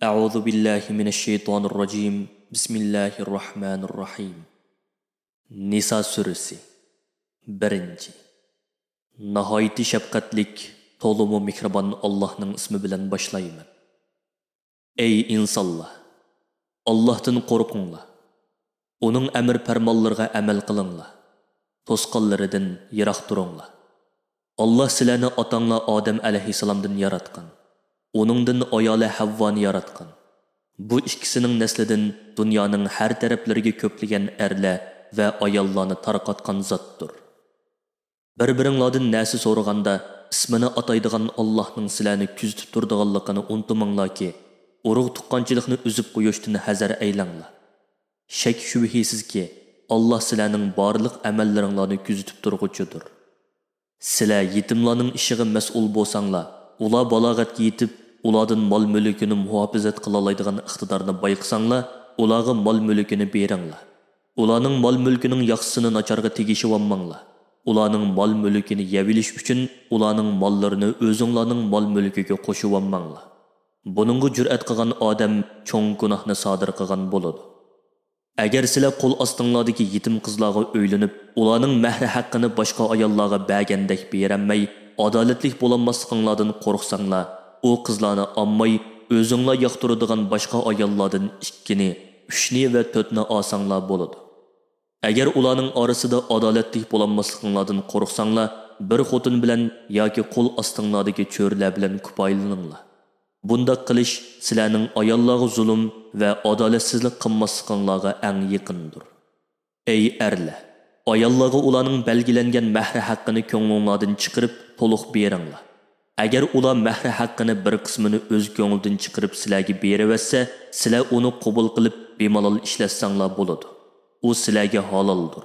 أعوذ بالله من الشيطان الرجيم بسم الله الرحمن الرحيم Nisa suresi 1. Nahayti şefkatlik, tolumu mihriban Allah'ның ismi bilen başlayman. Ey insanlar! Allah'tan korkunglar. Onun emir fermanlarına amel kılыңlar. Tosqanlarıdan yirak durunglar. Allah sizlarni atanglar Adem aleyhisselamdan yaratgan. Onundan ayoli Havvani yaratgan. Bu ikkisining neslidan dunyoning har taraflariga ko'plagan erlar va ayollarni tarqatgan zotdir. Bir-biringlardan narsa so'raganda ismini ataydigan Allohning sizlarni kuzatib turdiganligini unutmanglarki, urug' tuqqanchilikni uzib qo'yishdan hazar aylanglar. Shak shubhisizki, Alloh sizlarning barliq amallaringlarni kuzatib turg'uchidir. Sizlar yetimlarning ishiga mas'ul bo'lsanglar, ular balog'atga yetib ulardan mol mulkini muhofazat qila oladigan iqtidorni bayqasanglar, ularga mol mulkini beringlar. Ularning mol mulkining yaxshisini nacharga tegishib olmanglar. Ularning mol mulkini yevilish uchun ularning mollarini o'zinglarning mol mulkiga qo'shib olmanglar. Buningga jur'at qilgan odam cho'ng gunohni sodir qilgan bo'ladi. Agar sizlar qo'l ostinglardagi yetim qizlarga o'ylanib, ularning mahri haqqini boshqa ayollarga bergandek beramay, adolatlik bo'lmasliginglardan qo'rqsanglar, o qizlarni ammay o'zinglar yoqtiradigan boshqa ayollardan 2ni, 3ni va 4ni olsanglar bo'ladi. Agar ularning orasida adolatlik bo'lmasliginglardan qo'rqsanglar, bir xotin bilan yoki qo'l ostinglardagi cho'rlar bilan kupoylaninglar. Bunda qilish sizlarning ayollarga zulm va adolatsizlik qilmasliginglarga eng yaqindir. Ey erlar, ayollarga ularning belgilangan mahri haqqini ko'nglinglardan chiqarib to'liq beringlar. Agar ular mahri haqqini bir qismini o'z ko'ngildan chiqarib sizlarga beraversa, sizlar uni qabul qilib bemalol ishlatsanglar bo'ladi. U sizlarga haloldir.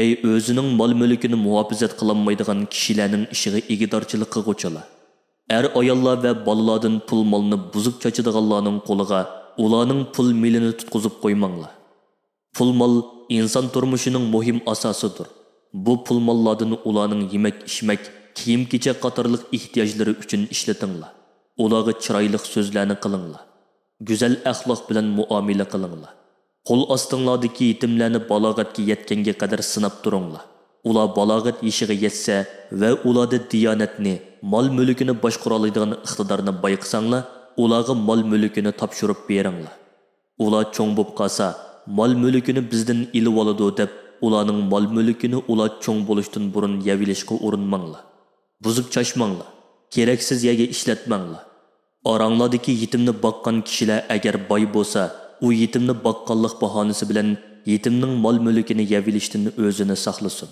Ey o'zining mol mulkini muhofazat qilolmaydigan kishilarning ishiga egidorchilik qilguvchilar. Er ayollar va bolalardan pul molni buzib chochadiganlarning qo'liga ularning pul milini tutqizib qo'ymanglar. Pul mol inson turmushining muhim asosidir. Bu pul mollardan ularning yemak-ichmak, kiyim-kechak qatorliq ehtiyojlari uchun ishlatinglar. Ularga chiroyli so'zlarni qilinglar. Go'zal axloq bilan muomala qilinglar. Qo'l ostinglardagi yetimlarni balog'atga yetganga qadar sinab turinglar. Ular balog'at yoshiga yetsa va ularda diyonatni, mol mulkini boshqara oladigan iqtidorni bayqasanglar, ularga mol mulkini topshirib beringlar. Ular cho'ng bo'lib qolsa, mol mulkini bizdan ilib oladi deb, ularning mol mulkini ular cho'ng bo'lishdan burun yevilishga urinmanglar. Buzib chashmanglar. Keraksiz yerga ishlatmanglar. Oranglardagi yetimni boqqan kishilar agar boy bo'lsa, u yetimni boqqanlik bahonasi bilan yetimning mol mulkini yevilishdan o'zini saqlasin.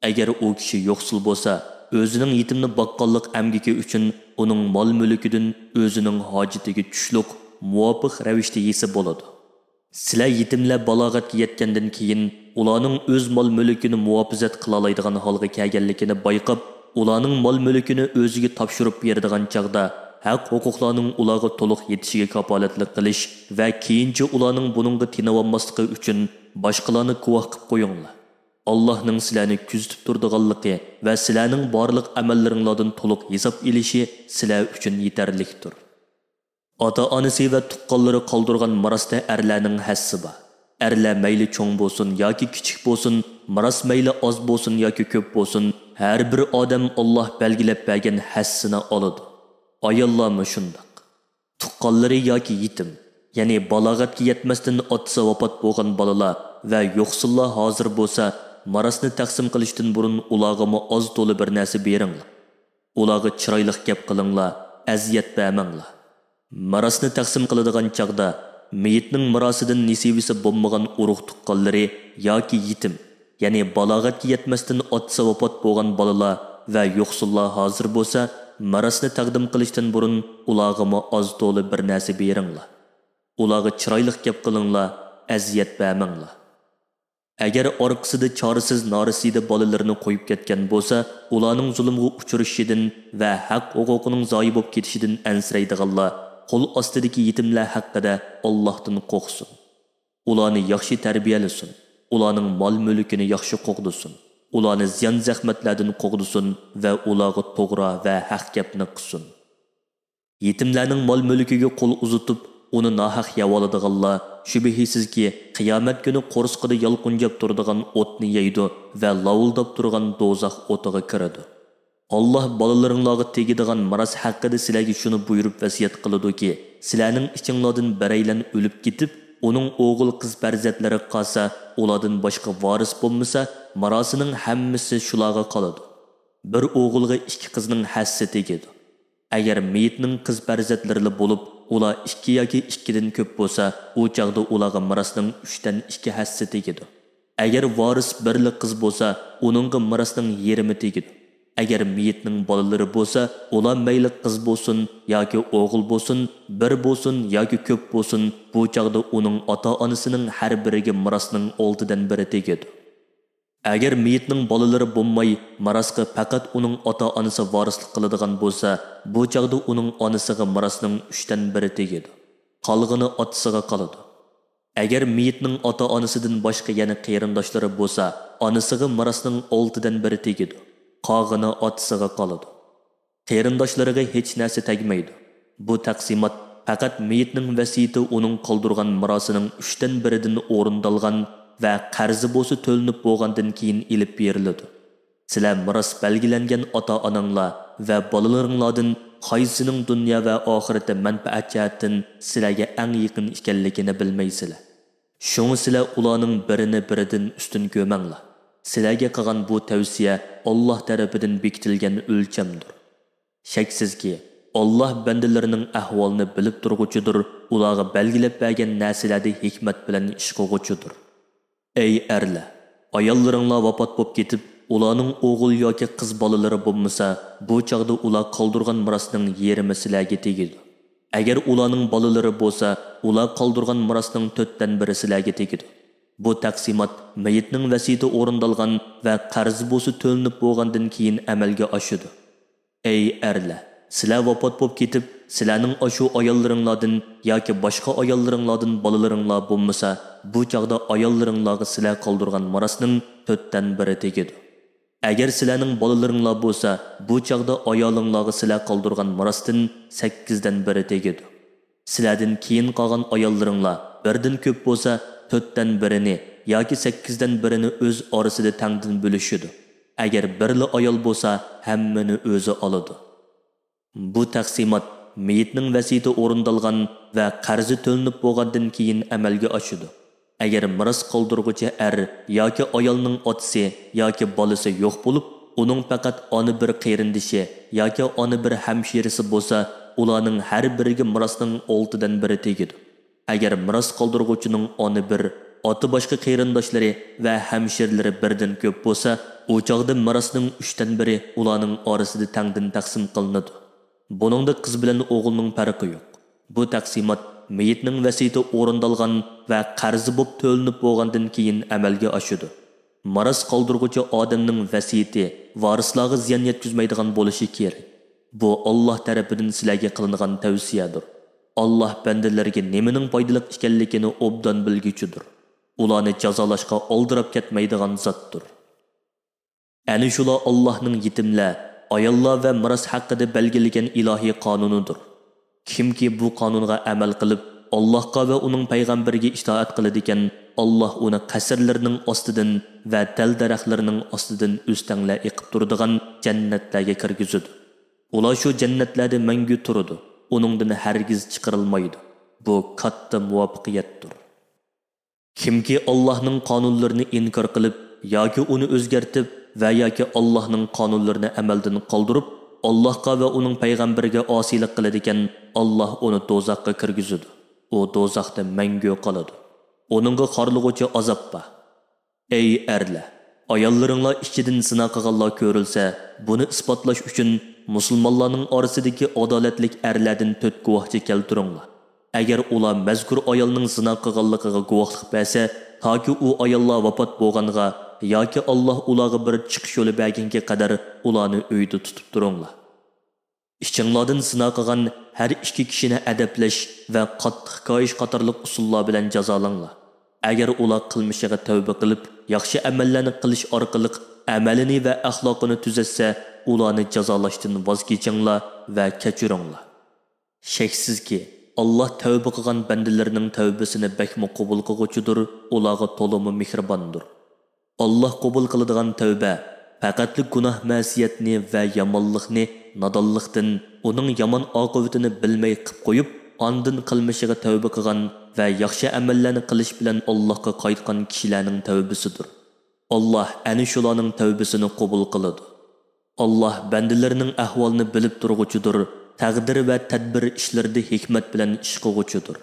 Agar u kishi yo'qsul bo'lsa, o'zining yetimni boqqanlik amgiki uchun uning mol mulkidan o'zining hojatiga tushliq, muvofiq ravishda yesa bo'ladi. Sizlar yetimlar balog'atga yetgandan keyin ularning o'z mol mulkini muhofazat qila oladigan holga kelganligini bayqab, ularning mol mulkini o'ziga topshirib beradigan chaqda haq huquqlarning ularga to'liq yetishiga kapolatlik qilish va keyincha ularning buningga tinib olmasligi uchun boshqalarni guvoh qilib qo'yinglar. Allohning sizlarni kuzatib turdiganligi va sizlarning barliq amallaringlardan to'liq hisob elishi sizlar uchun yetarlikdir. Ota-onasi va tuqqanlari qoldirgan mirosda erlarning hassi bor. Erlar mayli cho'ng bo'lsin yoki kichik bo'lsin, miros mayli oz bo'lsin yoki ko'p bo'lsin, har bir odam Alloh belgilab bergan hassini oladi. Ayollarmi shundoq. Tuqqanlari yoki yetim, ya'ni balog'atga yetmasdan otasi vafot bo'lgan bolalar va yo'qsullar hozir bo'lsa, mirosni taqsim qilishdan burun ularga oz to'la bir narsa beringlar. Ularga chiroyli gap qilinglar, aziyat bermanglar. Mirosni taqsim qiladigan chaqda meyitning mirosidan nisibisi bo'lmagan urug' tuqqanlari yoki yetim, ya'ni balog'atga yetmasdan otasi vafot bo'lgan bolalar va yo'qsullar hozir bo'lsa, mirosni taqdim qilishdan burun ularga oz to'la bir narsa beringlar. Ularga chiroyli gap qilinglar, aziyat bermanglar. Agar orqasida chorasiz norisida bolalarini qo'yib ketgan bo'lsa, ularning zulmga uchrashidan va haq huquqining zoyi bo'lib ketishidan ansiraydiganlar qo'l ostidagi yetimlar haqida Allohdan qo'rqsin. Ularni yaxshi tarbiyalasin. Ularning mol mulkini yaxshi qo'g'disin. Ularni ziyon zahmatlardan qo'g'disin va ularga to'g'ri va haq gapni qilsin. Yetimlarning mol-mulkiga qo'l uzatib, uni nahaq yavoladiganlar shubhisizki qiyomat kuni qo'rsqida yalqunjab turadigan o'tni yeydi va lavuldab turgan do'zax o'tiga kiradi. Allah bolalaringlarga tegadigan maras haqida sizlarga shuni buyurib vasiyat qiladi-ki, sizlarning ichinglardan biraylan o'lib ketib, uning o'g'il qiz farzandlari qolsa, ulardan boshqa varis bo'lmasa, marasining hammasi shularga qoladi. Bir o'g'ilga ikki qizning hassi tegadi. Agar meyitning qiz farzandlari bo'lib, ular 2 yoki 2 dan ko'p bo'lsa, u chaqda ularga mirasning 3 dan 2 hassi tegadi. Agar varis birli qiz bo'lsa, uningga mirasning yarmi tegadi. Agar meyitning bolalari bo'lsa, ular mayli qiz bo'lsin yoki o'g'il bo'lsin, bir bo'lsin yoki ko'p bo'lsin, bu chaqda uning ota-onasining har biriga mirasning 6 dan 1 tegadi. Agar meyitning bolalari bo'lmay, mirasga faqat uning ota-onasi varislik qiladigan bo'lsa, bu chaqda uning onasiga mirasning 3 dan 1 tegadi. Qolgani otasiga qoladi. Agar meyitning ota-onasidan boshqa yana qarindoshlari bo'lsa, onasiga mirasning 6 dan 1 tegadi. Qolgani otasiga qoladi. Qarindoshlariga hech narsa tegmaydi. Bu taqsimot faqat meyitning vasiyati uning qoldirgan mirasining 3 dan 1 dan o'rindalgan va qarzi bo'lsa to'linib bo'lgandan keyin ilib beriladi. Sizlar miras belgilangan ota-onanglar va bolalaringlardan qaysining dunyo va oxiratda manfaat jihatdan sizlarga eng yaqin ekanligini bilmaysizlar. Shunga sizlar ularning biridan ustun ko'manglar. Sizlarga qilgan bu tavsiya Alloh tarafidan bekitilgan o'lchamdir. Shaksizki, Alloh bandalarining ahvolini bilib turg'uchidir, ularga belgilab bergan narsalarni hikmat bilan ish qilg'uchidir. Ey erlar, ayollaringlar vafot bo'lib ketib, ularning o'g'il yoki qiz bolalari bo'lmasa, bu chaqda ular qoldirgan mirasning yarmi sizlarga tegadi. Agar ularning bolalari bo'lsa, ular qoldirgan mirasning 4 dan 1 sizlarga tegadi. Bu taqsimot mayitning vasiyati o'rindalgan va qarzi bo'lsa to'linib bo'lgandan keyin amalga oshadi. Ey erlar, sizlar vafot bo'lib ketib, sizlarning ashu ayollaringlardan yoki boshqa ayollaringlardan bolalaringlar bo'lmasa, bu chaqda ayollaringlarga sizlar qoldirgan mirasning 4 dan 1 tegadi. Agar sizlarning bolalaringlar bo'lsa, bu chaqda ayolinglarga sizlar qoldirgan mirasdan 8 dan 1 tegadi. Sizlardan keyin qolgan ayollaringlar birdan ko'p bo'lsa, 4 dan 1ni yoki 8 dan 1ni o'z orasida tangdan bo'lishadi. Agar birli ayol bo'lsa, hammani o'zi oladi. Bu taqsimot meyitning vasiyati o'rindalgan va qarzi to'linib bo'lgandan keyin amalga oshadi. Agar miras qoldirguchi er yoki ayolning otasi yoki bolasi yo'q bo'lib, uning faqat ona bir qarindishi yoki ona bir hamshirisi bo'lsa, ularning har biriga mirasning 6 dan 1 tegadi. Agar miras qoldirguchining ona bir, oti boshqa qarindoshlari va hamshirlari birdan ko'p bo'lsa, u chaqda mirasning 3 dan 1 ularning orasida tangdan taqsim qilinadi. Buningda qiz bilan o'g'ilning farqi yo'q. Bu taqsimot meyitning vasiyati o'rindalgan va qarzi bo'lib to'linib bo'lgandan keyin amalga oshadi. Miras qoldirguchi odamning vasiyati varislarga ziyon yetkazmaydigan bo'lishi kerak. Bu Alloh tarafidan sizlarga qilingan tavsiyadir. Alloh bandalarga nimaning foydali ekanligini obdan bilguchidir. Ularni jazolashga oldirib ketmaydigan zotdir. Ana shular Allohning yetimlar, ayollar va miras haqida belgilagan ilohiy qonunidir. Kimki bu qonunga amal qilib, Allohga va uning payg'ambariga itoat qiladi ekan, Alloh uni qasrlarining ostidan va dal daraxtlarining ostidan o'stanglar eqib turadigan jannatlarga kirgizadi. Ular shu jannatlarda mangu turadi. Uningdan hargiz chiqarilmaydi. Bu katta muvaffaqiyatdir. Kimki Allohning qonunlarini inkor qilib yoki uni o'zgartib va yoki Allohning qonunlarini amaldan qoldirib, Allohga va uning payg'ambariga osiylik qiladi ekan, Alloh uni do'zaxga kirgizadi. U do'zaxda mangu qoladi. Uningga qorlig'uchi azob bor. Ey erlar, ayollaringlar ichidan zina qilganlar ko'rilsa, buni isbotlash uchun musulmonlarning orasidagi adolatlik erlardan 4 guvohchi keltiringlar. Agar ular mazkur ayolning zina qilganligiga guvohlik bersa, toki u ayollar vafot bo'lganiga yoki Alloh ularga bir chiqish yo'li bergunga qadar ularni uyda tutib turinglar. Ishinglardan zina qilgan har 2 kishini adaplash va qattiq qo'yish qatorliq usullar bilan jazolanglar. Agar ular qilmishiga tavba qilib, yaxshi amallarni qilish orqali amalini va axloqini tuzatsa, ularni jazolashdan voz kechinglar va kechiringlar. Şeksizki Allah tövbe qilgan bandalarning tövbesini bakmo qabul qilguchidir, ularga to'liq mehribondir. Allah qabul qiladigan tövbe faqatli gunoh ma'siyatni va yomonlikni nodonlikdan, uning yomon oqibatini bilmay qilib qo'yib, ondan qilmishiga tövbe qilgan va yaxshi amallarni qilish bilan Allohga qaytgan kishilarning tövbesidir. Allah ana shularning tövbesini qabul qiladi. Allah bandalarining ahvolini bilib turguchidir, taqdir va tadbir ishlarida hikmat bilan ish qilguchidir.